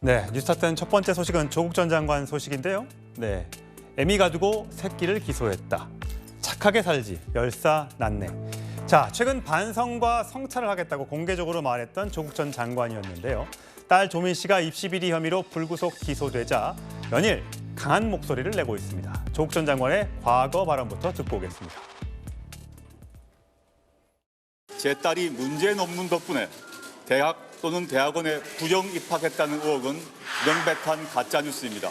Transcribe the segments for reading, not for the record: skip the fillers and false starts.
네, 뉴스타트는 첫 번째 소식은 조국 전 장관 소식인데요. 네, 애미가 두고 새끼를 기소했다. 착하게 살지, 열사 낳네. 자, 최근 반성과 성찰을 하겠다고 공개적으로 말했던 조국 전 장관이었는데요. 딸 조민 씨가 입시 비리 혐의로 불구속 기소되자 연일 강한 목소리를 내고 있습니다. 조국 전 장관의 과거 발언부터 듣고 오겠습니다. 제 딸이 문제 논문 덕분에 대학 또는 대학원에 부정 입학했다는 의혹은 명백한 가짜 뉴스입니다.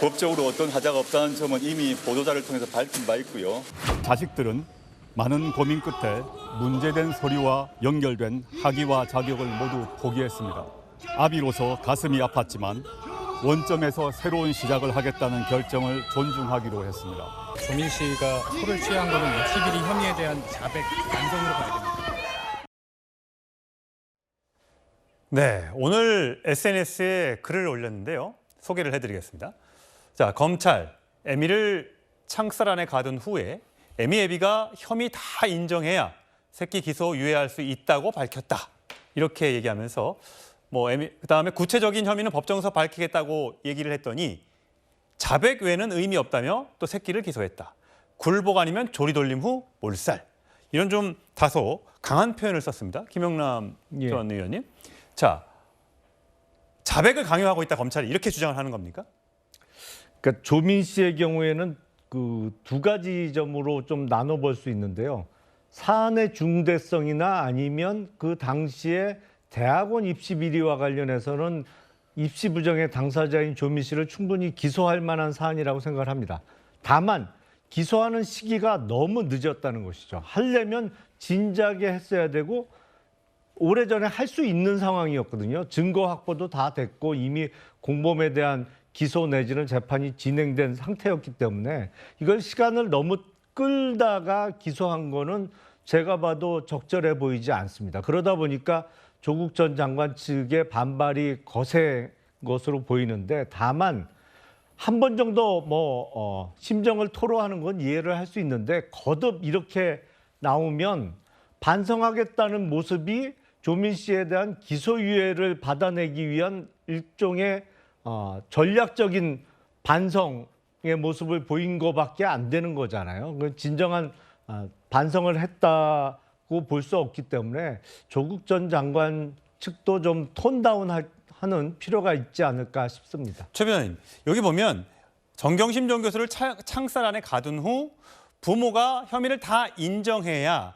법적으로 어떤 하자가 없다는 점은 이미 보도자를 통해서 밝힌 바 있고요. 자식들은 많은 고민 끝에 문제된 서류와 연결된 학위와 자격을 모두 포기했습니다. 아비로서 가슴이 아팠지만 원점에서 새로운 시작을 하겠다는 결정을 존중하기로 했습니다. 조민 씨가 술을 취한 것은 입시 비리 혐의에 대한 자백 반성으로 봐야 됩니다. 네, 오늘 SNS에 글을 올렸는데요. 소개를 해드리겠습니다. 자, 검찰, 애미를 창살 안에 가둔 후에 애미 애비가 혐의 다 인정해야 새끼 기소 유예할 수 있다고 밝혔다. 이렇게 얘기하면서 그다음에 구체적인 혐의는 법정에서 밝히겠다고 얘기를 했더니 자백 외에는 의미 없다며 또 새끼를 기소했다. 굴복 아니면 조리돌림 후 몰살. 이런 좀 다소 강한 표현을 썼습니다. 김영남 전 의원님. 자, 자백을 강요하고 있다 검찰이 이렇게 주장을 하는 겁니까? 그러니까 조민 씨의 경우에는 그 두 가지 점으로 좀 나눠볼 수 있는데요. 사안의 중대성이나 아니면 그 당시에 대학원 입시 비리와 관련해서는 입시 부정의 당사자인 조민 씨를 충분히 기소할 만한 사안이라고 생각을 합니다. 다만 기소하는 시기가 너무 늦었다는 것이죠. 하려면 진작에 했어야 되고 오래전에 할 수 있는 상황이었거든요. 증거 확보도 다 됐고 이미 공범에 대한 기소 내지는 재판이 진행된 상태였기 때문에 이걸 시간을 너무 끌다가 기소한 거는 제가 봐도 적절해 보이지 않습니다. 그러다 보니까 조국 전 장관 측의 반발이 거센 것으로 보이는데 다만 한 번 정도 심정을 토로하는 건 이해를 할 수 있는데 거듭 이렇게 나오면 반성하겠다는 모습이 조민 씨에 대한 기소유예를 받아내기 위한 일종의 전략적인 반성의 모습을 보인 것밖에 안 되는 거잖아요. 진정한 반성을 했다고 볼 수 없기 때문에 조국 전 장관 측도 좀 톤다운하는 필요가 있지 않을까 싶습니다. 최 변호사님, 여기 보면 정경심 전 교수를 창살 안에 가둔 후 부모가 혐의를 다 인정해야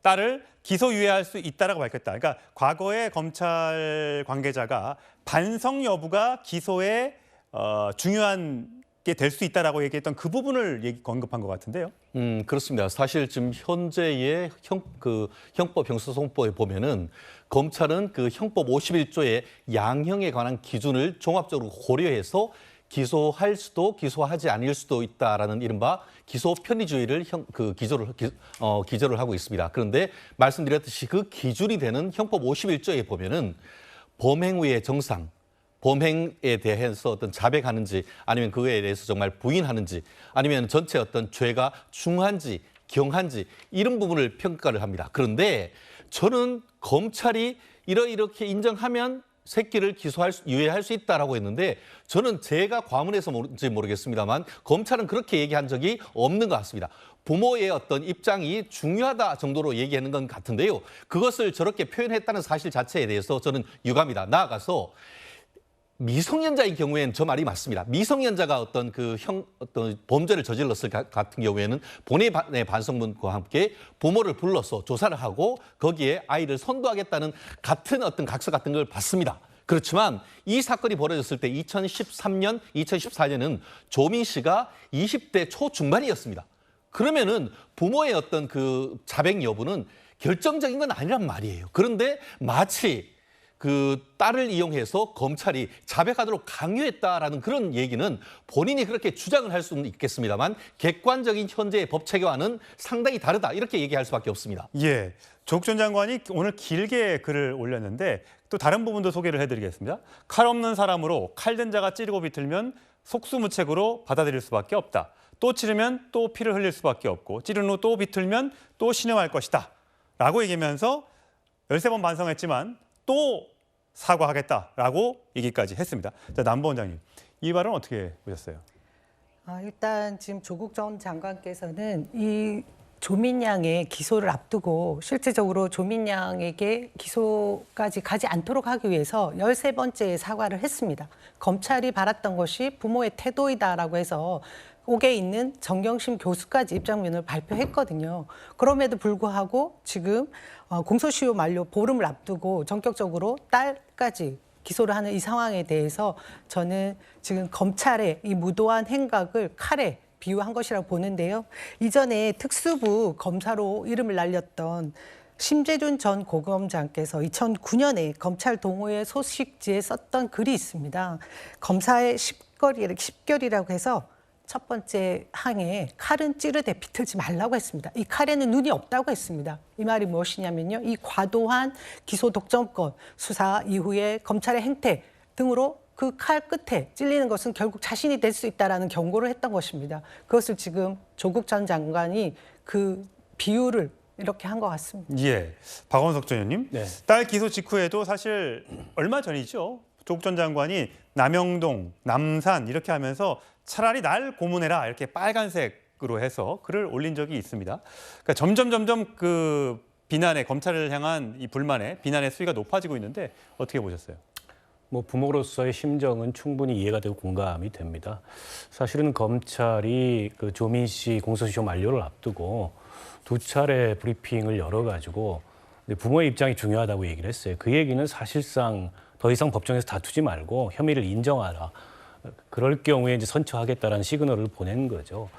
딸을 기소유예할 수 있다라고 밝혔다. 그러니까 과거에 검찰 관계자가 반성 여부가 기소에 중요한 게 될 수 있다라고 얘기했던 그 부분을 언급한 것 같은데요. 그렇습니다. 사실 지금 현재의 형법 형사소송법에 보면은 검찰은 그 형법 51조의 양형에 관한 기준을 종합적으로 고려해서 기소할 수도 기소하지 않을 수도 있다라는 이른바 기소 편의주의를 기저를 하고 있습니다. 그런데 말씀드렸듯이 그 기준이 되는 형법 51조에 보면은 범행 후의 정상, 범행에 대해서 어떤 자백하는지 아니면 그거에 대해서 정말 부인하는지 아니면 전체 어떤 죄가 중한지 경한지 이런 부분을 평가를 합니다. 그런데 저는 검찰이 이렇게 인정하면 새끼를 유예할 수 있다라고 했는데 저는 제가 과문해서인지 모르겠습니다만 검찰은 그렇게 얘기한 적이 없는 것 같습니다. 부모의 어떤 입장이 중요하다 정도로 얘기하는 건 같은데요. 그것을 저렇게 표현했다는 사실 자체에 대해서 저는 유감이다. 나아가서 미성년자인 경우에는 저 말이 맞습니다. 미성년자가 어떤 범죄를 저질렀을 같은 경우에는 본인의 반성문과 함께 부모를 불러서 조사를 하고 거기에 아이를 선도하겠다는 같은 어떤 각서 같은 걸 받습니다. 그렇지만 이 사건이 벌어졌을 때 2013년, 2014년은 조민 씨가 20대 초중반이었습니다. 그러면은 부모의 어떤 그 자백 여부는 결정적인 건 아니란 말이에요. 그런데 마치 그 딸을 이용해서 검찰이 자백하도록 강요했다라는 그런 얘기는 본인이 그렇게 주장을 할 수는 있겠습니다만 객관적인 현재의 법 체계와는 상당히 다르다 이렇게 얘기할 수밖에 없습니다. 예, 조국 전 장관이 오늘 길게 글을 올렸는데 또 다른 부분도 소개를 해드리겠습니다. 칼 없는 사람으로 칼든 자가 찌르고 비틀면 속수무책으로 받아들일 수밖에 없다. 또 찌르면 또 피를 흘릴 수밖에 없고 찌른 후 또 비틀면 또 신용할 것이다. 라고 얘기하면서 13번 반성했지만 또 사과하겠다라고 얘기까지 했습니다. 자, 남보 원장님, 이 발언 어떻게 보셨어요? 일단 지금 조국 전 장관께서는 이 조민양의 기소를 앞두고 실질적으로 조민양에게 기소까지 가지 않도록 하기 위해서 13번째 사과를 했습니다. 검찰이 바랐던 것이 부모의 태도이다라고 해서 옥에 있는 정경심 교수까지 입장문을 발표했거든요. 그럼에도 불구하고 지금 공소시효 만료 보름을 앞두고 전격적으로 딸까지 기소를 하는 이 상황에 대해서 저는 지금 검찰의 이 무도한 행각을 칼에 비유한 것이라고 보는데요. 이전에 특수부 검사로 이름을 날렸던 심재준 전 고검장께서 2009년에 검찰 동호회 소식지에 썼던 글이 있습니다. 검사의 십결이라고 해서 첫 번째 항에 칼은 찌르되 비틀지 말라고 했습니다. 이 칼에는 눈이 없다고 했습니다. 이 말이 무엇이냐면요. 이 과도한 기소 독점권, 수사 이후에 검찰의 행태 등으로 그 칼 끝에 찔리는 것은 결국 자신이 될 수 있다라는 경고를 했던 것입니다. 그것을 지금 조국 전 장관이 그 비유를 이렇게 한 것 같습니다. 예, 박원석 전 의원님, 네. 딸 기소 직후에도 사실 얼마 전이죠. 조국 전 장관이 남영동, 남산 이렇게 하면서 차라리 날 고문해라 이렇게 빨간색으로 해서 글을 올린 적이 있습니다. 그러니까 점점 그 비난의 검찰을 향한 이 불만의 비난의 수위가 높아지고 있는데 어떻게 보셨어요? 뭐 부모로서의 심정은 충분히 이해가 되고 공감이 됩니다. 사실은 검찰이 그 조민 씨 공소시효 만료를 앞두고 두 차례 브리핑을 열어가지고 부모의 입장이 중요하다고 얘기를 했어요. 그 얘기는 사실상 더 이상 법정에서 다투지 말고 혐의를 인정하라. 그럴 경우에 이제 선처하겠다라는 시그널을 보낸 거죠.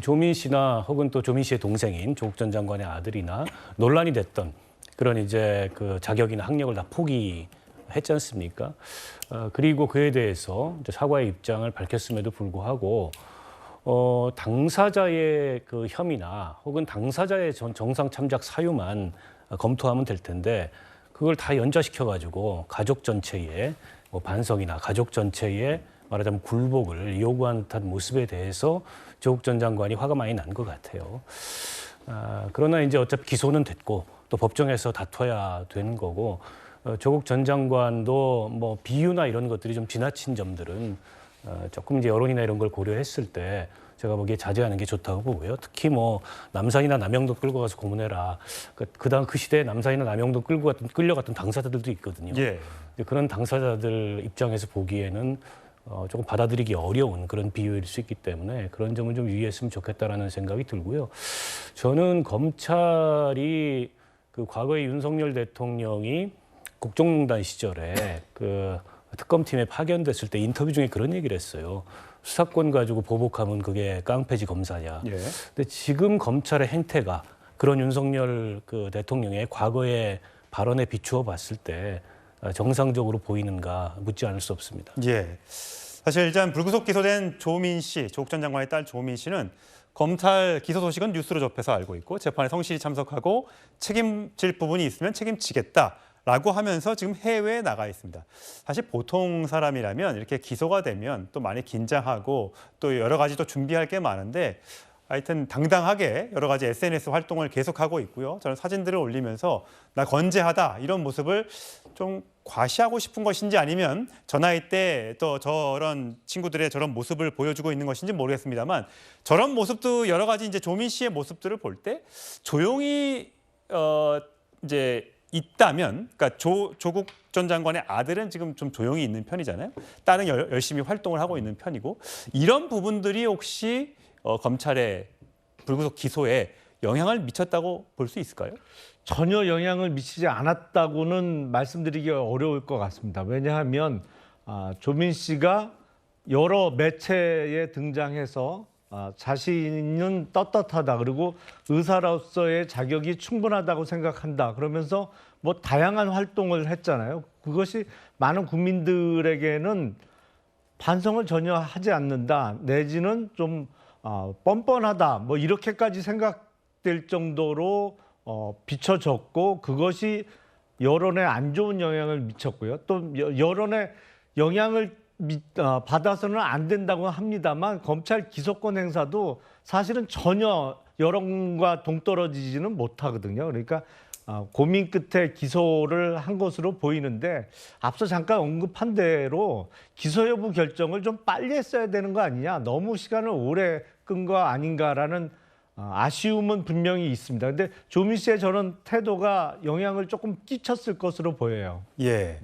조민 씨나 혹은 또 조민 씨의 동생인 조국 전 장관의 아들이나 논란이 됐던 그런 이제 그 자격이나 학력을 다 포기했지 않습니까? 그리고 그에 대해서 이제 사과의 입장을 밝혔음에도 불구하고 당사자의 그 혐의나 혹은 당사자의 정상 참작 사유만 검토하면 될 텐데 그걸 다 연좌시켜가지고 가족 전체의 뭐 반성이나 가족 전체의 말하자면 굴복을 요구하는 듯한 모습에 대해서 조국 전 장관이 화가 많이 난 것 같아요. 그러나 이제 어차피 기소는 됐고 또 법정에서 다퉈야 되는 거고 조국 전 장관도 뭐 비유나 이런 것들이 좀 지나친 점들은 조금 이제 여론이나 이런 걸 고려했을 때 제가 보기에 자제하는 게 좋다고 보고요. 특히 뭐 남산이나 남영동 끌고 가서 고문해라. 그다음 그 시대에 남산이나 남영동 끌려갔던 당사자들도 있거든요. 예. 그런 당사자들 입장에서 보기에는 조금 받아들이기 어려운 그런 비유일 수 있기 때문에 그런 점을 좀 유의했으면 좋겠다라는 생각이 들고요. 저는 검찰이 그 과거에 윤석열 대통령이 국정농단 시절에 그 특검팀에 파견됐을 때 인터뷰 중에 그런 얘기를 했어요. 수사권 가지고 보복하면 그게 깡패지 검사냐. 예. 근데 지금 검찰의 행태가 그런 윤석열 그 대통령의 과거의 발언에 비추어 봤을 때 정상적으로 보이는가 묻지 않을 수 없습니다. 예. 사실 일단 불구속 기소된 조민 씨, 조국 전 장관의 딸 조민 씨는 검찰 기소 소식은 뉴스로 접해서 알고 있고 재판에 성실히 참석하고 책임질 부분이 있으면 책임지겠다라고 하면서 지금 해외에 나가 있습니다. 사실 보통 사람이라면 이렇게 기소가 되면 또 많이 긴장하고 또 여러 가지 또 준비할 게 많은데 하여튼 당당하게 여러 가지 SNS 활동을 계속하고 있고요. 저는 사진들을 올리면서 나 건재하다 이런 모습을 좀 과시하고 싶은 것인지 아니면 저 나이 때 또 저런 친구들의 저런 모습을 보여주고 있는 것인지 모르겠습니다만 저런 모습도 여러 가지 이제 조민 씨의 모습들을 볼 때 조용히 이제 있다면 그러니까 조국 전 장관의 아들은 지금 좀 조용히 있는 편이잖아요. 딸은 열심히 활동을 하고 있는 편이고 이런 부분들이 혹시 검찰의 불구속 기소에 영향을 미쳤다고 볼 수 있을까요? 전혀 영향을 미치지 않았다고는 말씀드리기 어려울 것 같습니다. 왜냐하면 조민 씨가 여러 매체에 등장해서 자신은 떳떳하다 그리고 의사로서의 자격이 충분하다고 생각한다 그러면서 뭐 다양한 활동을 했잖아요. 그것이 많은 국민들에게는 반성을 전혀 하지 않는다 내지는 좀 뻔뻔하다 뭐 이렇게까지 생각될 정도로 비춰졌고 그것이 여론에 안 좋은 영향을 미쳤고요. 또 여론에 영향을 받아서는 안 된다고 합니다만 검찰 기소권 행사도 사실은 전혀 여론과 동떨어지지는 못하거든요. 그러니까 고민 끝에 기소를 한 것으로 보이는데 앞서 잠깐 언급한 대로 기소 여부 결정을 좀 빨리 했어야 되는 거 아니냐, 너무 시간을 오래 끈 거 아닌가라는 아쉬움은 분명히 있습니다. 근데 조민 씨의 저런 태도가 영향을 조금 끼쳤을 것으로 보여요. 예.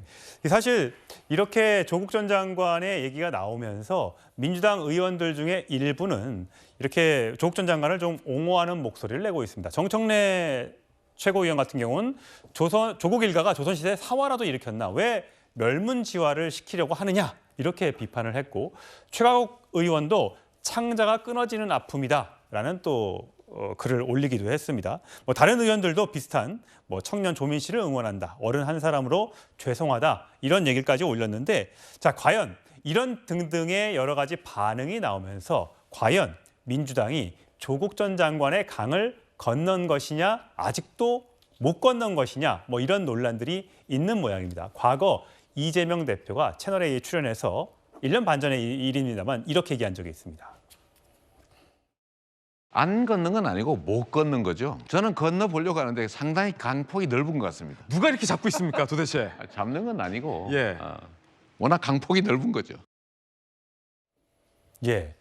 사실 이렇게 조국 전 장관의 얘기가 나오면서 민주당 의원들 중에 일부는 이렇게 조국 전 장관을 좀 옹호하는 목소리를 내고 있습니다. 정청래 최고위원 같은 경우는 조국 일가가 조선시대 사화라도 일으켰나, 왜 멸문지화를 시키려고 하느냐, 이렇게 비판을 했고, 최강욱 의원도 창자가 끊어지는 아픔이다라는 또 글을 올리기도 했습니다. 다른 의원들도 비슷한 청년 조민 씨를 응원한다, 어른 한 사람으로 죄송하다, 이런 얘기까지 올렸는데, 자, 과연 이런 등등의 여러 가지 반응이 나오면서 과연 민주당이 조국 전 장관의 강을 건넌 것이냐, 아직도 못 건넌 것이냐, 이런 논란들이 있는 모양입니다. 과거 이재명 대표가 채널A에 출연해서 1년 반 전의 일입니다만 이렇게 얘기한 적이 있습니다. 안 걷는 건 아니고 못 걷는 거죠. 저는 건너보려고 하는데 상당히 강폭이 넓은 것 같습니다. 누가 이렇게 잡고 있습니까, 도대체? 잡는 건 아니고 예. 워낙 강폭이 넓은 거죠. 예,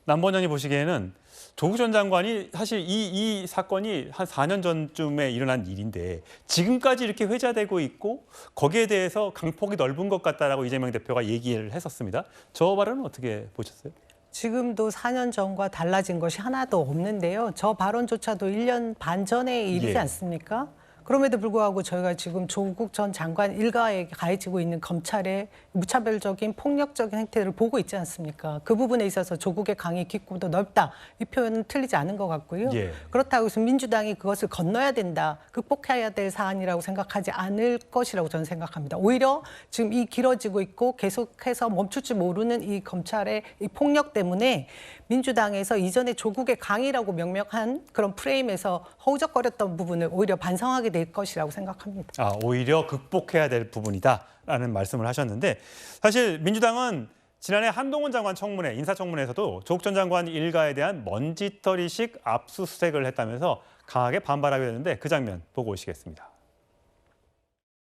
남번연이 보시기에는 조국 전 장관이 사실 이 사건이 한 4년 전쯤에 일어난 일인데 지금까지 이렇게 회자되고 있고 거기에 대해서 강폭이 넓은 것 같다라고 이재명 대표가 얘기를 했었습니다. 저 발언은 어떻게 보셨어요? 지금도 4년 전과 달라진 것이 하나도 없는데요. 저 발언조차도 1년 반 전의 일이지 않습니까? 그럼에도 불구하고 저희가 지금 조국 전 장관 일가에게 가해지고 있는 검찰의 무차별적인 폭력적인 행태를 보고 있지 않습니까? 그 부분에 있어서 조국의 강이 깊고도 넓다, 이 표현은 틀리지 않은 것 같고요. 그렇다고 해서 민주당이 그것을 건너야 된다, 극복해야 될 사안이라고 생각하지 않을 것이라고 저는 생각합니다. 오히려 지금 이 길어지고 있고 계속해서 멈출 줄 모르는 이 검찰의 이 폭력 때문에 민주당에서 이전에 조국의 강이라고 명명한 그런 프레임에서 허우적거렸던 부분을 오히려 반성하게 될 것이라고 생각합니다. 오히려 극복해야 될 부분이다라는 말씀을 하셨는데, 사실 민주당은 지난해 한동훈 장관 청문회, 인사청문회에서도 조국 전 장관 일가에 대한 먼지털이식 압수수색을 했다면서 강하게 반발하게 됐는데 그 장면 보고 오시겠습니다.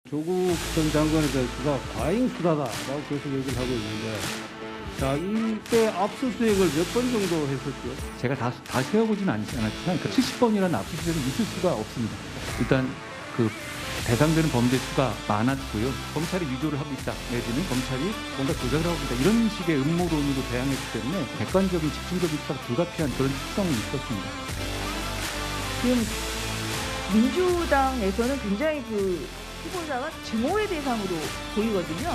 조국 전 장관에 대해서 과잉 수사다라고 계속 얘기를 하고 있는데, 자, 이때 압수수색을 몇 번 정도 했었죠? 제가 다 세어보지는 않았지만 그 70번이라는 압수수색은 있을 수가 없습니다. 일단 그 대상되는 범죄 수가 많았고요. 검찰이 위조를 하고 있다, 내지는 검찰이 뭔가 조작을 하고 있다, 이런 식의 음모론으로 대항했기 때문에 객관적인 집중적인 수사가 불가피한 그런 특성이 있었습니다. 지금 민주당에서는 굉장히 그 피고자가 증오의 대상으로 보이거든요.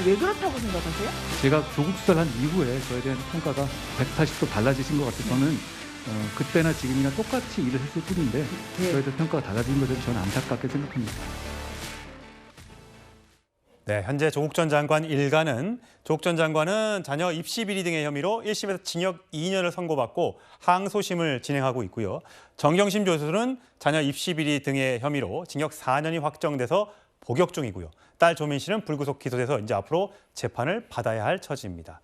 왜 그렇다고 생각하세요? 제가 조국 수사를 한 이후에 저에 대한 평가가 180도 달라지신 것 같아서 저는 그때나 지금이나 똑같이 일을 했을 뿐인데 저에 대한 평가가 달라진 것에 저는 안타깝게 생각합니다. 네, 현재 조국 전 장관 일가는 조국 전 장관은 자녀 입시 비리 등의 혐의로 1심에서 징역 2년을 선고받고 항소심을 진행하고 있고요. 정경심 교수는 자녀 입시 비리 등의 혐의로 징역 4년이 확정돼서 복역 중이고요. 딸 조민 씨는 불구속 기소돼서 이제 앞으로 재판을 받아야 할 처지입니다.